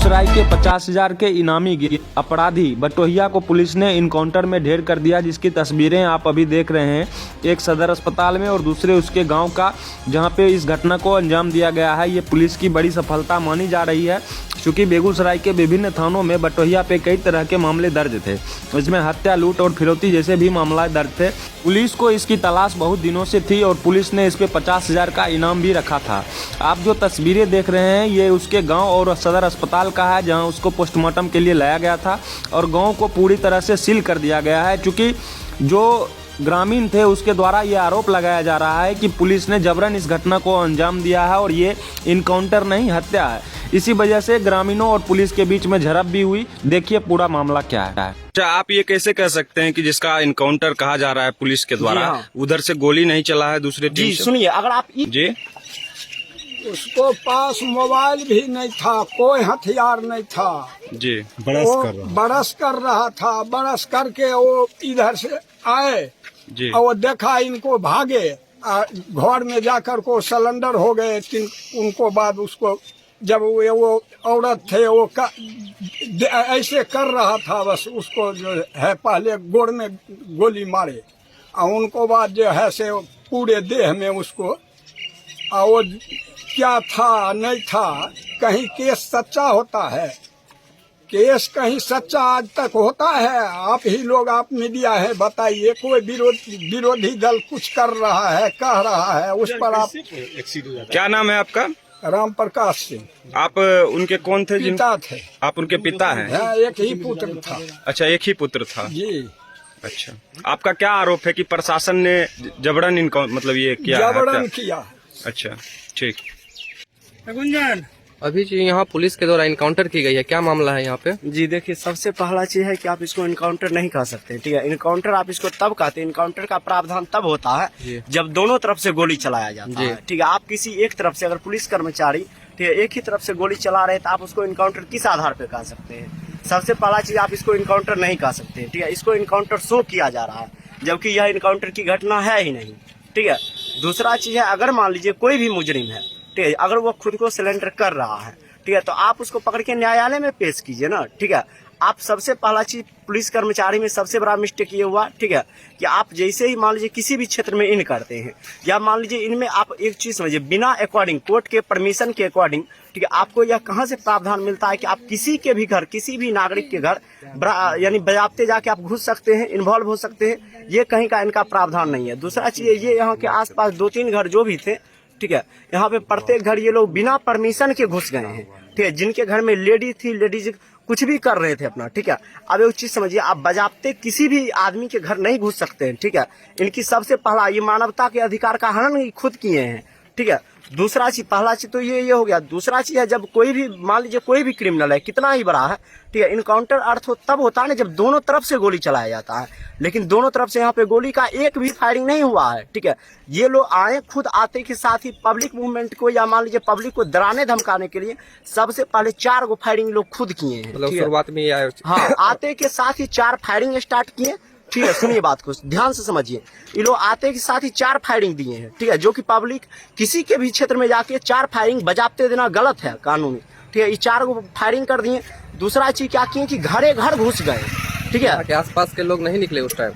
बेगूसराय के 50,000 के इनामी अपराधी बटोहिया को पुलिस ने इनकाउंटर में ढेर कर दिया, जिसकी तस्वीरें आप अभी देख रहे हैं। एक सदर अस्पताल में और दूसरे उसके गांव का, जहां पे इस घटना को अंजाम दिया गया है। ये पुलिस की बड़ी सफलता मानी जा रही है, क्योंकि बेगूसराय के विभिन्न थानों में बटोहिया पे कई तरह के मामले दर्ज थे। इसमें हत्या, लूट और फिरौती जैसे भी मामला दर्ज थे। पुलिस को इसकी तलाश बहुत दिनों से थी और पुलिस ने इस पे 50,000 का इनाम भी रखा था। आप जो तस्वीरें देख रहे हैं ये उसके गांव और सदर अस्पताल का है, जहां उसको पोस्टमार्टम के लिए लाया गया था और गांव को पूरी तरह से सील कर दिया गया है, क्योंकि जो ग्रामीण थे उसके द्वारा ये आरोप लगाया जा रहा है कि पुलिस ने जबरन इस घटना को अंजाम दिया है और ये इनकाउंटर नहीं, हत्या है। इसी वजह से ग्रामीणों और पुलिस के बीच में झड़प भी हुई। देखिए पूरा मामला क्या है। अच्छा, आप ये कैसे कह सकते हैं कि जिसका इनकाउंटर कहा जा रहा है पुलिस के द्वारा, हाँ। उधर से गोली नहीं चला है दूसरे टीम से? सुनिए, अगर आप जी, उसको पास मोबाइल भी नहीं था, कोई हथियार नहीं था जी, बरस कर रहा था। बरस करके वो इधर से आए जी, और वो देखा इनको भागे, घर में जाकर को सिलेंडर हो गए। उनको बाद उसको जब वो औरत थे वो ऐसे कर रहा था, बस उसको जो है पहले गोड़ में गोली मारे और उनको बाद जो है से पूरे देह में उसको, और वो क्या था नहीं था, कहीं केस सच्चा होता है, केस कहीं सच्चा आज तक होता है? आप ही लोग, आप मीडिया है, बताइए। कोई विरोधी दल कुछ कर रहा है, कह रहा है, उस पर आप। क्या नाम है आपका? राम प्रकाश सिंह। आप उनके कौन थे? पिता थे। आप उनके पिता हैं? हाँ, एक ही पुत्र था। अच्छा, एक ही पुत्र था जी। अच्छा, आपका क्या आरोप है कि प्रशासन ने जबरन इनको मतलब ये किया? जबरन किया। अच्छा, ठीक। गुंजन, अभी जी यहाँ पुलिस के द्वारा इनकाउंटर की गई है, क्या मामला है यहाँ पे? जी देखिए, सबसे पहला चीज है कि आप इसको इनकाउंटर नहीं कह सकते, ठीक है। इनकाउंटर आप इसको तब कहते हैं, इनकाउंटर का प्रावधान तब होता है जब दोनों तरफ से गोली चलाया जाता है, ठीक है। आप किसी एक तरफ से, अगर पुलिस कर्मचारी, ठीक है, एक ही तरफ से गोली चला रहे तो आप उसको इनकाउंटर किस आधार पे कह सकते हैं? सबसे पहला चीज, आप इसको इनकाउंटर नहीं कह सकते, ठीक है। इसको इनकाउंटर शो किया जा रहा है, जबकि यह इनकाउंटर की घटना है ही नहीं, ठीक है। दूसरा चीज है, अगर मान लीजिए कोई भी मुजरिम है, ठीक है, अगर वो खुद को सिलेंडर कर रहा है, ठीक है, तो आप उसको पकड़ के न्यायालय में पेश कीजिए ना, ठीक है। आप सबसे पहला चीज, पुलिस कर्मचारी में सबसे बड़ा मिस्टेक ये हुआ, ठीक है, कि आप जैसे ही मान लीजिए किसी भी क्षेत्र में इन करते हैं, या मान लीजिए इनमें आप एक चीज समझिए, बिना अकॉर्डिंग कोर्ट के परमिशन के अकॉर्डिंग, ठीक है, आपको यह कहाँ से प्रावधान मिलता है कि आप किसी के भी घर, किसी भी नागरिक के घर यानी बजाबते जाके आप घुस सकते हैं, इन्वॉल्व हो सकते हैं? ये कहीं का इनका प्रावधान नहीं है। दूसरा चीज, ये यहाँ के आसपास 2-3 घर जो भी थे, ठीक है, यहाँ पे प्रत्येक घर ये लोग बिना परमिशन के घुस गए हैं, ठीक है। जिनके घर में लेडीज थी, लेडीज कुछ भी कर रहे थे अपना, ठीक है। अब एक चीज समझिए, आप बजाबते किसी भी आदमी के घर नहीं घुस सकते हैं, ठीक है। इनकी सबसे पहला ये मानवता के अधिकार का हनन खुद किए हैं, ठीक है। दूसरा चीज, पहला चीज तो ये हो गया। दूसरा चीज है, जब कोई भी मान लीजिए कोई भी क्रिमिनल है, कितना ही बड़ा है, ठीक है, इनकाउंटर अर्थ तब होता है ना जब दोनों तरफ से गोली चलाया जाता है, लेकिन दोनों तरफ से यहाँ पे गोली का एक भी फायरिंग नहीं हुआ है, ठीक है। ये लोग आए, खुद आते के साथ ही पब्लिक मूवमेंट को या मान लीजिए पब्लिक को डराने धमकाने के लिए सबसे पहले 4 गो फायरिंग लोग खुद किए हैं, मतलब शुरुआत में ये आए। हाँ, आते के साथ ही 4 फायरिंग स्टार्ट किए, ठीक है। सुनिए बात को ध्यान से समझिए, ये लोग आते के साथ ही 4 फायरिंग दिए हैं, ठीक है, जो कि पब्लिक किसी के भी क्षेत्र में जाके 4 फायरिंग बजाते देना गलत है कानूनी, ठीक है। ये 4 गो फायरिंग कर दिए। दूसरा चीज क्या किए कि घरे घर घुस गए, ठीक है। आसपास के लोग नहीं निकले उस टाइम?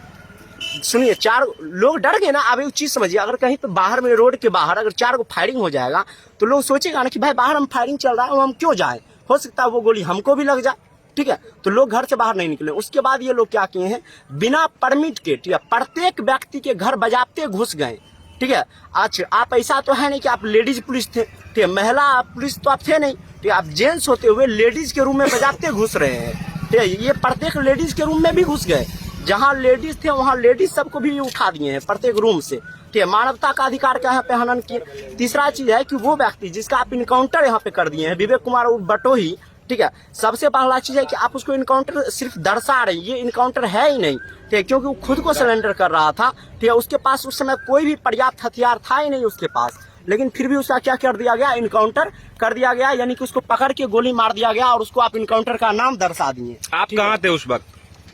सुनिए, 4 लोग डर गए ना। अब एक चीज समझिए, अगर कहीं तो बाहर में, रोड के बाहर अगर 4 गो फायरिंग हो जाएगा तो लोग सोचेगा ना कि भाई बाहर हम फायरिंग चल रहा है, हम क्यों जाए, हो सकता है वो गोली हमको भी लग जाए, ठीक है। तो लोग घर से बाहर नहीं निकले। उसके बाद ये लोग क्या किए हैं, बिना परमिट के, ठीक है, प्रत्येक व्यक्ति के घर बजाते घुस गए, ठीक है। अच्छा, आप ऐसा तो है नहीं कि आप लेडीज पुलिस थे, ठीक है, महिला पुलिस तो आप थे नहीं, ठीक है, आप जेंट्स होते हुए लेडीज के रूम में बजाते घुस रहे हैं, ठीक है। ये प्रत्येक लेडीज के रूम में भी घुस गए, जहाँ लेडीज थे वहाँ लेडीज सबको भी उठा दिए हैं प्रत्येक रूम से, ठीक है। मानवता का अधिकार का यहाँ पे हनन किए। तीसरा चीज है कि वो व्यक्ति जिसका आप इनकाउंटर यहाँ पे कर दिए हैं, विवेक कुमार बटोही, ठीक है, सबसे पहला चीज है कि आप उसको इनकाउंटर सिर्फ दर्शा रहे हैं, ये इनकाउंटर है ही नहीं, ठीक है, क्योंकि वो खुद को सरेंडर कर रहा था, ठीक है। उसके पास उस समय कोई भी पर्याप्त हथियार था ही नहीं उसके पास, लेकिन फिर भी उसका क्या कर दिया गया, इनकाउंटर कर दिया गया, यानी कि उसको पकड़ के गोली मार दिया गया और उसको आप इनकाउंटर का नाम दर्शा दिए। आप कहाँ थे उस वक्त?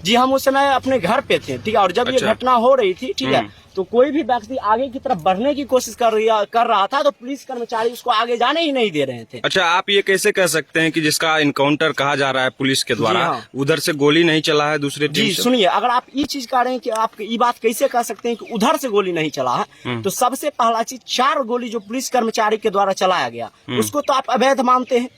जी, हम उस समय अपने घर पे थे, ठीक है। और जब ये घटना हो रही थी, ठीक है, तो कोई भी व्यक्ति आगे की तरफ बढ़ने की कोशिश कर रहा था तो पुलिस कर्मचारी उसको आगे जाने ही नहीं दे रहे थे। अच्छा, आप ये कैसे कह सकते हैं कि जिसका इनकाउंटर कहा जा रहा है पुलिस के द्वारा, हाँ। उधर से गोली नहीं चला है दूसरे टीम जी से? सुनिए, अगर आप ये चीज कह रहे हैं कि आप ये बात कैसे कह सकते हैं कि उधर से गोली नहीं चला है, तो सबसे पहला चीज 4 गोली जो पुलिस कर्मचारी के द्वारा चलाया गया उसको तो आप अवैध मानते हैं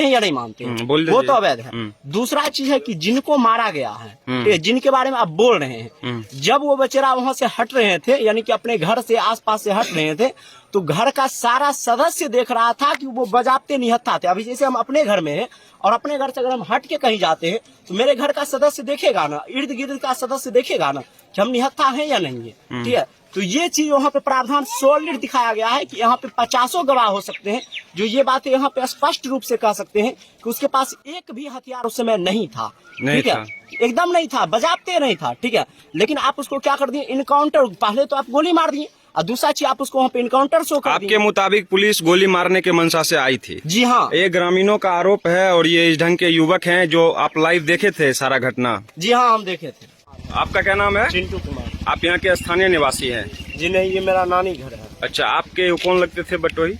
या नहीं मानते हैं? बोल वो दीजिए। तो अवैध है। दूसरा चीज है कि जिनको मारा गया है, ठीक है, जिनके बारे में आप बोल रहे हैं, जब वो बेचारा वहां से हट रहे थे, यानी कि अपने घर से आसपास से हट रहे थे, तो घर का सारा सदस्य देख रहा था कि वो बजाबते निहत्था थे। अभी जैसे हम अपने घर में हैं और अपने घर से अगर हम हट के कहीं जाते हैं तो मेरे घर का सदस्य देखेगा ना, इर्द गिर्द का सदस्य देखेगा ना कि हम निहत्था हैं या नहीं है, ठीक है। तो ये चीज वहाँ पे प्रावधान सॉलिड दिखाया गया है कि यहाँ पे 50 गवाह हो सकते हैं जो ये बातें यहाँ पे स्पष्ट रूप से कह सकते हैं कि उसके पास एक भी हथियार उस समय नहीं था, ठीक है, एकदम नहीं था, बजाबते नहीं था, ठीक है। लेकिन आप उसको क्या कर दिए, इनकाउंटर, पहले तो आप गोली मार दिए और दूसरा चीज आप उसको वहाँ पे इनकाउंटर शो कर दिए। आपके मुताबिक पुलिस गोली मारने के मंशा से आई थी? जी हाँ, ये ग्रामीणों का आरोप है और ये इस ढंग के युवक हैं जो आप लाइव देखे थे सारा घटना। जी हाँ, हम देखे थे। आपका क्या नाम है? चिंटू कुमार। आप यहाँ के स्थानीय निवासी हैं? जी नहीं, ये मेरा नानी घर है। अच्छा, आपके कौन लगते थे बटोही?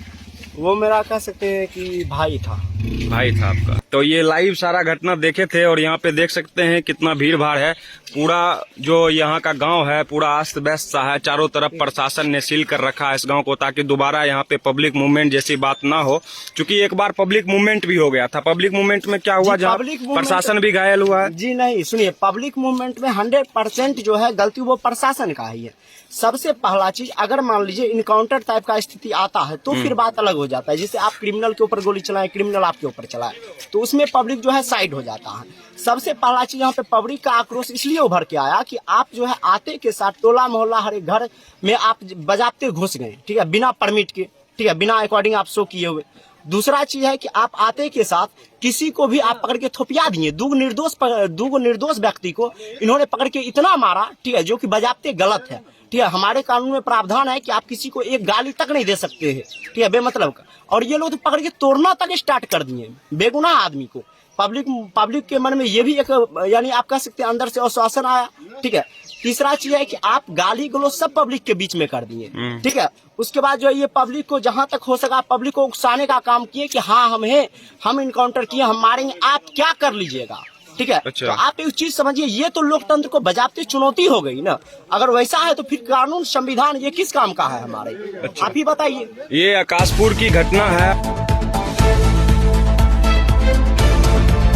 वो मेरा कह सकते हैं कि भाई था। भाई था आपका। तो ये लाइव सारा घटना देखे थे और यहाँ पे देख सकते हैं कितना भीड़ भाड़ है। पूरा जो यहाँ का गांव है पूरा अस्त व्यस्त सा है। चारों तरफ प्रशासन ने सील कर रखा है इस गांव को ताकि दोबारा यहाँ पे पब्लिक मूवमेंट जैसी बात ना हो, क्योंकि एक बार पब्लिक मूवमेंट भी हो गया था। पब्लिक मूवमेंट में क्या हुआ, जहाँ प्रशासन भी घायल हुआ है? जी नहीं, सुनिए, पब्लिक मूवमेंट में 100% जो है गलती वो प्रशासन का ही है। सबसे पहला चीज, अगर मान लीजिए इनकाउंटर टाइप का स्थिति आता है तो फिर बात अलग हो जाता है। जैसे आप क्रिमिनल के ऊपर गोली चलाएं, क्रिमिनल आपके ऊपर चलाए, तो उसमें पब्लिक जो है साइड हो जाता है। सबसे पहला चीज यहाँ पे पब्लिक का आक्रोश इसलिए उभर के आया कि आप जो है आते के साथ टोला मोहल्ला हर एक घर में आप बजाबते घुस गए, ठीक है, बिना परमिट के, ठीक है, बिना अकॉर्डिंग आप शो किए हुए। दूसरा चीज है कि आप आते के साथ किसी को भी आप पकड़ के थोपिया दिए। दो निर्दोष व्यक्ति को इन्होंने पकड़ के इतना मारा, ठीक है, जो कि बजाबते गलत है, ठीक है। हमारे कानून में प्रावधान है कि आप किसी को एक गाली तक नहीं दे सकते हैं, ठीक है, बेमतलब का। और ये लोग तो पकड़ के तोड़ना तक स्टार्ट कर दिए बेगुनाह आदमी को। पब्लिक के मन में ये भी एक, यानी आप कह सकते हैं, अंदर से आश्वासन आया, ठीक है। तीसरा चीज है कि आप गाली गलौज सब पब्लिक के बीच में कर दिए, ठीक है। उसके बाद जो ये पब्लिक को जहां तक हो सका पब्लिक को उकसाने का काम किए कि हाँ हम हैं, हम इनकाउंटर किए, हम मारेंगे, आप क्या कर लीजिएगा, ठीक है। अच्छा। तो आप एक चीज समझिए, ये तो लोकतंत्र को बजाबती चुनौती हो गई ना। अगर वैसा है तो फिर कानून संविधान ये किस काम का है हमारे? अच्छा। आप ही बताइए। ये आकाशपुर की घटना है।